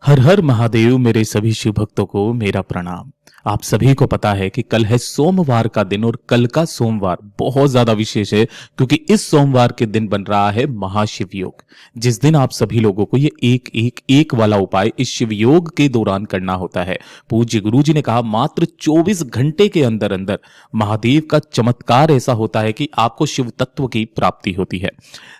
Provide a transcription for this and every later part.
हर हर महादेव मेरे सभी शिव भक्तों को मेरा प्रणाम। आप सभी को पता है कि कल है सोमवार का दिन और कल का सोमवार बहुत ज्यादा विशेष है क्योंकि इस सोमवार के दिन बन रहा है महाशिव योग। जिस दिन आप सभी लोगों को ये एक वाला उपाय इस शिव योग के दौरान करना होता है। पूज्य गुरु जी ने कहा मात्र 24 घंटे के अंदर अंदर महादेव का चमत्कार ऐसा होता है कि आपको शिव तत्व की प्राप्ति होती है।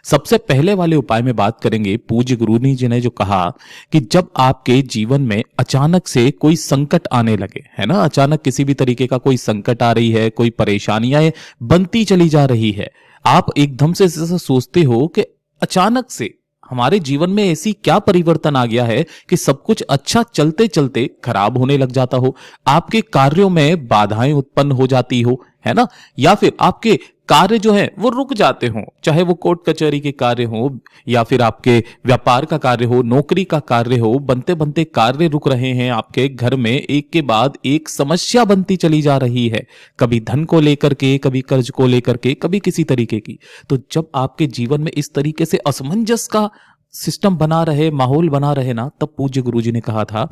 सबसे पहले वाले उपाय में बात करेंगे। पूज्य गुरु जी ने जो कहा कि जब आपके जीवन में अचानक से कोई संकट आने लगे, है ना, अचानक किसी भी तरीके का कोई संकट आ रही है, कोई परेशानियां बनती चली जा रही है, आप एकदम से ऐसा सोचते हो कि अचानक से हमारे जीवन में ऐसी क्या परिवर्तन आ गया है कि सब कुछ अच्छा चलते चलते खराब होने लग जाता हो, आपके कार्यों में बाधाएं उत्पन्न हो जाती हो, है ना, या फिर आपके कार्य जो है वो रुक जाते हो, चाहे वो कोर्ट कचहरी के कार्य हो या फिर आपके व्यापार का कार्य हो, नौकरी का कार्य हो, बनते बनते कार्य रुक रहे हैं, आपके घर में एक के बाद एक समस्या बनती चली जा रही है, कभी धन को लेकर के, कभी कर्ज को लेकर के, कभी किसी तरीके की। तो जब आपके जीवन में इस तरीके से असमंजस का सिस्टम बना रहे, माहौल बना रहे ना, तब पूज्य गुरु जी ने कहा था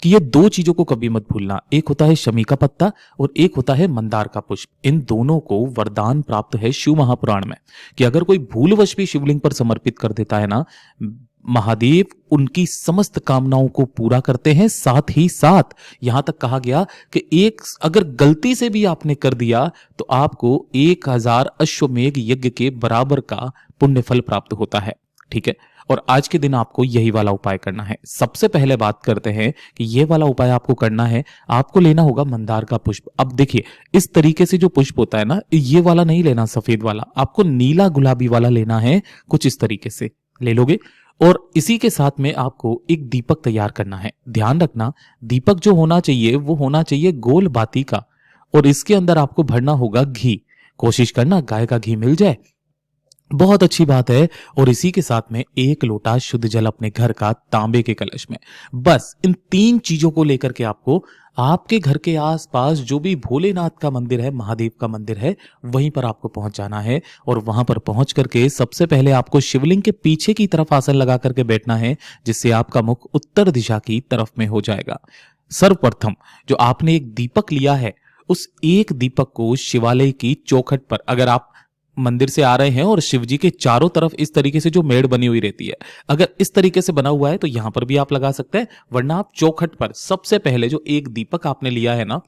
कि ये दो चीजों को कभी मत भूलना। एक होता है शमी का पत्ता और एक होता है मंदार का पुष्प। इन दोनों को वरदान प्राप्त है शिव महापुराण में कि अगर कोई भूलवश भी शिवलिंग पर समर्पित कर देता है ना, महादेव उनकी समस्त कामनाओं को पूरा करते हैं। साथ ही साथ यहां तक कहा गया कि एक अगर गलती से भी आपने कर दिया तो आपको 1000 अश्वमेघ यज्ञ के बराबर का पुण्य फल प्राप्त होता है। ठीक है, और आज के दिन आपको यही वाला उपाय करना है। सबसे पहले बात करते हैं कि यह वाला उपाय आपको करना है। आपको लेना होगा मंदार का पुष्प। अब देखिए, इस तरीके से जो पुष्प होता है ना, ये वाला नहीं लेना, सफेद वाला, आपको नीला गुलाबी वाला लेना है। कुछ इस तरीके से ले लोगे और इसी के साथ में आपको एक दीपक तैयार करना है। ध्यान रखना, दीपक जो होना चाहिए वो होना चाहिए गोल बाती का, और इसके अंदर आपको भरना होगा घी। कोशिश करना गाय का घी मिल जाए, बहुत अच्छी बात है। और इसी के साथ में 1 लोटा शुद्ध जल अपने घर का तांबे के कलश में। बस इन 3 चीजों को लेकर के आपको आपके घर के आसपास जो भी भोलेनाथ का मंदिर है, महादेव का मंदिर है, वहीं पर आपको पहुंच जाना है। और वहां पर पहुंच करके सबसे पहले आपको शिवलिंग के पीछे की तरफ आसन लगा करके बैठना है, जिससे आपका मुख उत्तर दिशा की तरफ में हो जाएगा। सर्वप्रथम जो आपने एक दीपक लिया है, उस एक दीपक को शिवालय की चौखट पर, अगर आप मंदिर से आ रहे हैं और शिव जी के चारों तरफ इस तरीके से जो मेड़ बनी हुई रहती है, अगर इस तरीके से बना हुआ है तो यहां पर भी आप लगा सकते हैं, वरना आप चौखट पर सबसे पहले जो एक दीपक आपने लिया है ना,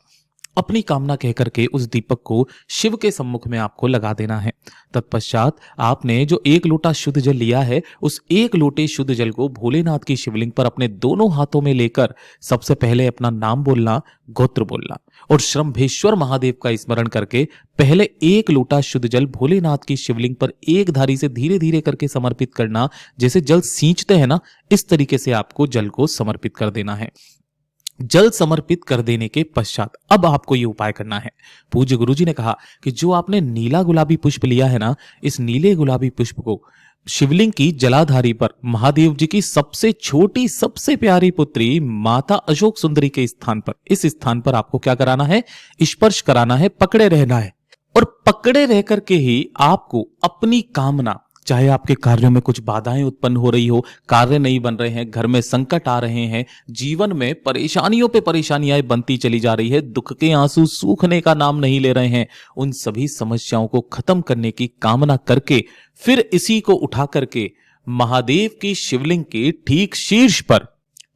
अपनी कामना कह करके उस दीपक को शिव के सम्मुख में आपको लगा देना है। तत्पश्चात आपने जो 1 लोटा शुद्ध जल लिया है, उस 1 लोटे शुद्ध जल को भोलेनाथ की शिवलिंग पर अपने दोनों हाथों में लेकर सबसे पहले अपना नाम बोलना, गोत्र बोलना और श्रम्भेश्वर महादेव का स्मरण करके पहले 1 लोटा शुद्ध जल भोलेनाथ की शिवलिंग पर एक धारी से धीरे धीरे करके समर्पित करना। जैसे जल सींचते हैं ना, इस तरीके से आपको जल को समर्पित कर देना है। जल समर्पित कर देने के पश्चात अब आपको यह उपाय करना है। पूज्य गुरु जी ने कहा कि जो आपने नीला गुलाबी पुष्प लिया है ना, इस नीले गुलाबी पुष्प को शिवलिंग की जलाधारी पर महादेव जी की सबसे छोटी सबसे प्यारी पुत्री माता अशोक सुंदरी के स्थान पर, इस स्थान पर आपको क्या कराना है, स्पर्श कराना है, पकड़े रहना है। और पकड़े रह करके ही आपको अपनी कामना, चाहे आपके कार्यों में कुछ बाधाएं उत्पन्न हो रही हो, कार्य नहीं बन रहे हैं, घर में संकट आ रहे हैं, जीवन में परेशानियों पे परेशानियां बनती चली जा रही है, दुख के आंसू सूखने का नाम नहीं ले रहे हैं, उन सभी समस्याओं को खत्म करने की कामना करके फिर इसी को उठा करके महादेव की शिवलिंग के ठीक शीर्ष पर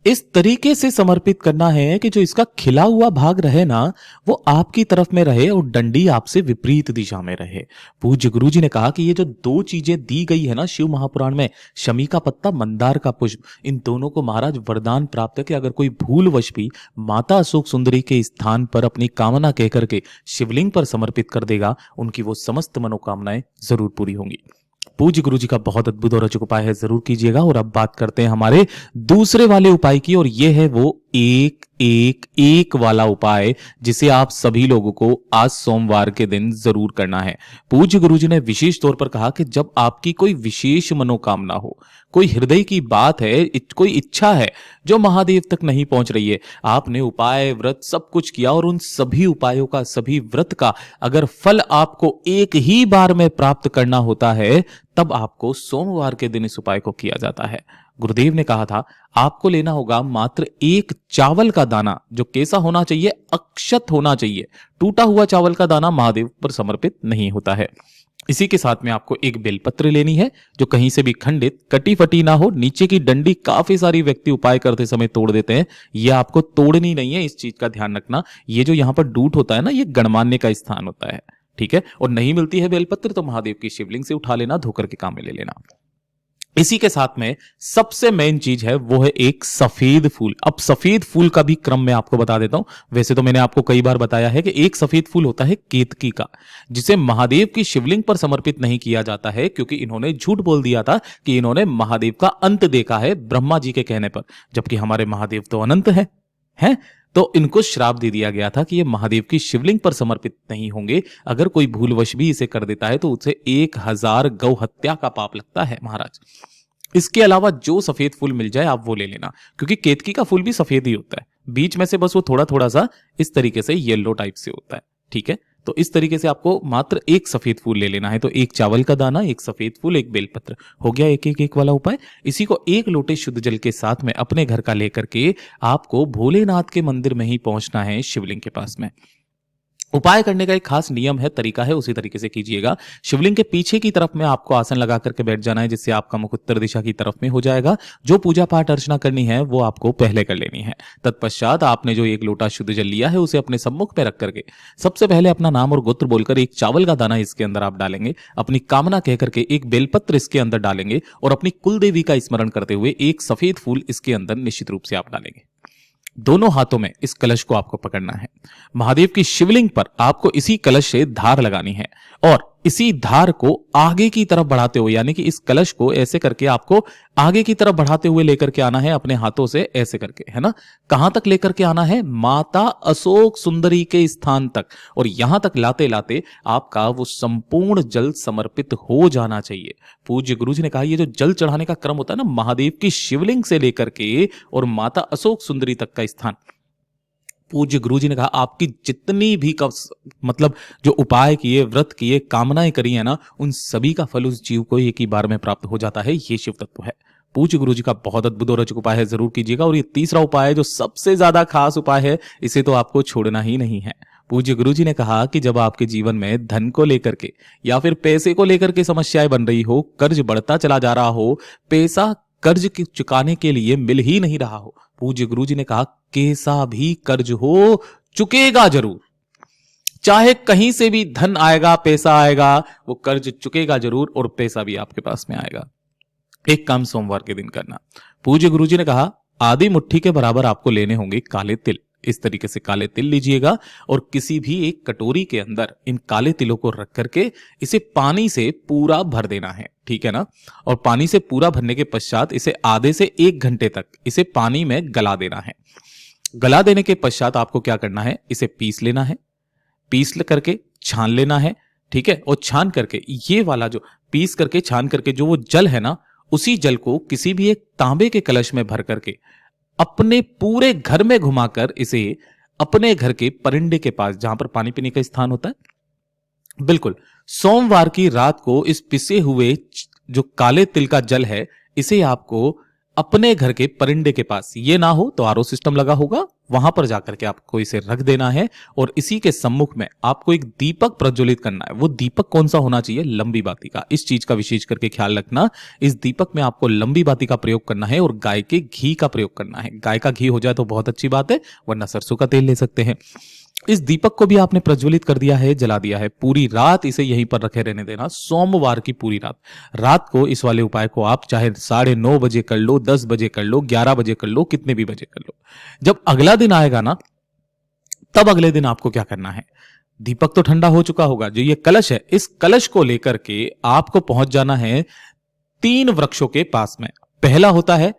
इस तरीके से समर्पित करना है कि जो इसका खिला हुआ भाग रहे ना, वो आपकी तरफ में रहे और डंडी आपसे विपरीत दिशा में रहे। पूज्य गुरु जी ने कहा कि ये जो 2 चीजें दी गई है ना शिव महापुराण में, शमी का पत्ता, मंदार का पुष्प, इन दोनों को महाराज वरदान प्राप्त है कि अगर कोई भूलवश भी माता अशोक सुंदरी के स्थान पर अपनी कामना कह करके शिवलिंग पर समर्पित कर देगा, उनकी वो समस्त मनोकामनाएं जरूर पूरी होंगी। पूज्य गुरु जी का बहुत अद्भुत और अचूक उपाय है, जरूर कीजिएगा। और अब बात करते हैं हमारे दूसरे वाले उपाय की, और यह है वो एक वाला उपाय जिसे आप सभी लोगों को आज सोमवार के दिन जरूर करना है। पूज्य गुरु जी ने विशेष तौर पर कहा कि जब आपकी कोई विशेष मनोकामना हो, कोई हृदय की बात है, कोई इच्छा है जो महादेव तक नहीं पहुंच रही है, आपने उपाय व्रत सब कुछ किया और उन सभी उपायों का, सभी व्रत का अगर फल आपको एक ही बार में प्राप्त करना होता है, तब आपको सोमवार के दिन इस उपाय को किया जाता है। गुरुदेव ने कहा था आपको लेना होगा मात्र एक चावल का दाना, जो कैसा होना चाहिए, अक्षत होना चाहिए। टूटा हुआ चावल का दाना महादेव पर समर्पित नहीं होता है। इसी के साथ में आपको एक बेलपत्र लेनी है, जो कहीं से भी खंडित कटी फटी ना हो। नीचे की डंडी काफी सारी व्यक्ति उपाय करते समय तोड़ देते हैं, यह आपको तोड़नी नहीं है, इस चीज का ध्यान रखना। ये जो यहां पर डूट होता है ना, ये गणमान्य का स्थान होता है, ठीक है। और नहीं मिलती है बेलपत्र तो महादेव की शिवलिंग से उठा लेना, धोकर के काम में ले लेना। इसी के साथ में सबसे मेन चीज है वो है एक सफेद फूल। अब सफेद फूल का भी क्रम मैं आपको बता देता हूं। वैसे तो मैंने आपको कई बार बताया है कि एक सफेद फूल होता है केतकी का, जिसे महादेव की शिवलिंग पर समर्पित नहीं किया जाता है, क्योंकि इन्होंने झूठ बोल दिया था कि इन्होंने महादेव का अंत देखा है ब्रह्मा जी के कहने पर, जबकि हमारे महादेव तो अनंत है? तो इनको श्राप दे दिया गया था कि ये महादेव की शिवलिंग पर समर्पित नहीं होंगे। अगर कोई भूलवश भी इसे कर देता है तो उसे 1000 गौ हत्या का पाप लगता है महाराज। इसके अलावा जो सफेद फूल मिल जाए आप वो ले लेना, क्योंकि केतकी का फूल भी सफेद ही होता है, बीच में से बस वो थोड़ा थोड़ा सा इस तरीके से येलो टाइप से होता है, ठीक है। तो इस तरीके से आपको मात्र एक सफेद फूल ले लेना है। तो एक चावल का दाना, एक सफेद फूल, एक बेलपत्र, हो गया एक वाला उपाय। इसी को एक लोटे शुद्ध जल के साथ में अपने घर का लेकर के आपको भोलेनाथ के मंदिर में ही पहुंचना है, शिवलिंग के पास में। उपाय करने का एक खास नियम है, तरीका है, उसी तरीके से कीजिएगा। शिवलिंग के पीछे की तरफ में आपको आसन लगा करके बैठ जाना है, जिससे आपका मुख उत्तर दिशा की तरफ में हो जाएगा। जो पूजा पाठ अर्चना करनी है वो आपको पहले कर लेनी है। तत्पश्चात आपने जो एक लोटा शुद्ध जल लिया है उसे अपने सम्मुख पे रख करके सबसे पहले अपना नाम और गोत्र बोलकर एक चावल का दाना इसके अंदर आप डालेंगे, अपनी कामना कह करके एक बेलपत्र इसके अंदर डालेंगे और अपनी कुल देवी का स्मरण करते हुए एक सफेद फूल इसके अंदर निश्चित रूप से आप डालेंगे। दोनों हाथों में इस कलश को आपको पकड़ना है। महादेव की शिवलिंग पर आपको इसी कलश से धार लगानी है और इसी धार को आगे की तरफ बढ़ाते हुए, यानी कि इस कलश को ऐसे करके आपको आगे की तरफ बढ़ाते हुए लेकर के आना है अपने हाथों से, ऐसे करके, है ना। कहां तक लेकर के आना है? माता अशोक सुंदरी के स्थान तक। और यहां तक लाते लाते आपका वो संपूर्ण जल समर्पित हो जाना चाहिए। पूज्य गुरु जी ने कहा, ये जो जल चढ़ाने का क्रम होता है ना, महादेव की शिवलिंग से लेकर के और माता अशोक सुंदरी तक का स्थान, पूज्य गुरु जी ने कहा आपकी जितनी भी मतलब जो उपाय किए, व्रत किए, कामनाएं करी है ना, उन सभी का फल उस जीव को एक ही बार में प्राप्त हो जाता है। ये शिव तत्व है। पूज्य गुरु जी का बहुत अद्भुत और रोचक उपाय है, जरूर कीजिएगा। और ये तीसरा उपाय है जो सबसे ज्यादा खास उपाय है, इसे तो आपको छोड़ना ही नहीं है। पूज्य गुरु जी ने कहा कि जब आपके जीवन में धन को लेकर के या फिर पैसे को लेकर के समस्याएं बन रही हो, कर्ज बढ़ता चला जा रहा हो, पैसा कर्ज चुकाने के लिए मिल ही नहीं रहा हो, पूज्य गुरु जी ने कहा कैसा भी कर्ज हो चुकेगा जरूर। चाहे कहीं से भी धन आएगा, पैसा आएगा, वो कर्ज चुकेगा जरूर और पैसा भी आपके पास में आएगा। एक काम सोमवार के दिन करना। पूज्य गुरु जी ने कहा आधी मुट्ठी के बराबर आपको लेने होंगे काले तिल। इस तरीके से काले तिल लीजिएगा और किसी भी एक कटोरी के अंदर इन काले तिलों को रख करके इसे पानी से पूरा भर देना है, ठीक है ना। और पानी से पूरा भरने के पश्चात इसे आधे से 1 घंटे तक इसे पानी में गला देना है। गला देने के पश्चात आपको क्या करना है? इसे पीस लेना है, पीस करके छान लेना है, ठीक है। और छान करके ये वाला जो पीस करके छान करके जो वो जल है ना, उसी जल को किसी भी एक तांबे के कलश में भर करके अपने पूरे घर में घुमाकर इसे अपने घर के परिंदे के पास, जहां पर पानी पीने का स्थान होता है, बिल्कुल सोमवार की रात को इस पिसे हुए जो काले तिल का जल है, इसे आपको अपने घर के परिंदे के पास, ये ना हो तो आरओ सिस्टम लगा होगा, वहां पर जाकर के आपको इसे रख देना है। और इसी के सम्मुख में आपको एक दीपक प्रज्वलित करना है। वो दीपक कौन सा होना चाहिए? लंबी बाती का। इस चीज का विशेष करके ख्याल रखना। इस दीपक में आपको लंबी बाती का प्रयोग करना है और गाय के घी का प्रयोग करना है। गाय का घी हो जाए तो बहुत अच्छी बात है, वरना सरसों का तेल ले सकते हैं। इस दीपक को भी आपने प्रज्वलित कर दिया है, जला दिया है। पूरी रात इसे यहीं पर रखे रहने देना, सोमवार की पूरी रात को इस वाले उपाय को आप चाहे 9:30 बजे कर लो, 10 बजे कर लो, 11 बजे कर लो, कितने भी बजे कर लो। जब अगला दिन आएगा ना, तब अगले दिन आपको क्या करना है? दीपक तो ठंडा हो चुका होगा, जो ये कलश है, इस कलश को लेकर के आपको पहुंच जाना है 3 वृक्षों के पास में। पहला होता है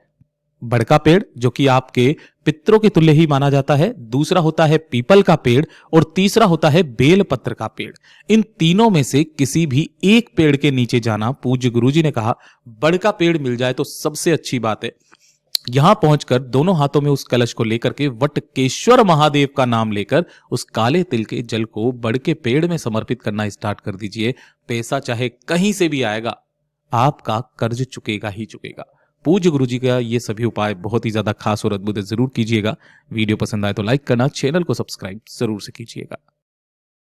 बड़का पेड़, जो कि आपके पितरों के तुल्य ही माना जाता है। दूसरा होता है पीपल का पेड़ और तीसरा होता है बेल पत्र का पेड़। इन तीनों में से किसी भी एक पेड़ के नीचे जाना। पूज्य गुरुजी ने कहा बड़का पेड़ मिल जाए तो सबसे अच्छी बात है। यहां पहुंचकर दोनों हाथों में उस कलश को लेकर के वटकेश्वर महादेव का नाम लेकर उस काले तिल के जल को बड़ के पेड़ में समर्पित करना स्टार्ट कर दीजिए। पैसा चाहे कहीं से भी आएगा, आपका कर्ज चुकेगा ही चुकेगा। पूज्य गुरु जी का ये सभी उपाय बहुत ही ज्यादा खास और अद्भुत है, जरूर कीजिएगा। वीडियो पसंद आए तो लाइक करना, चैनल को सब्सक्राइब जरूर से कीजिएगा।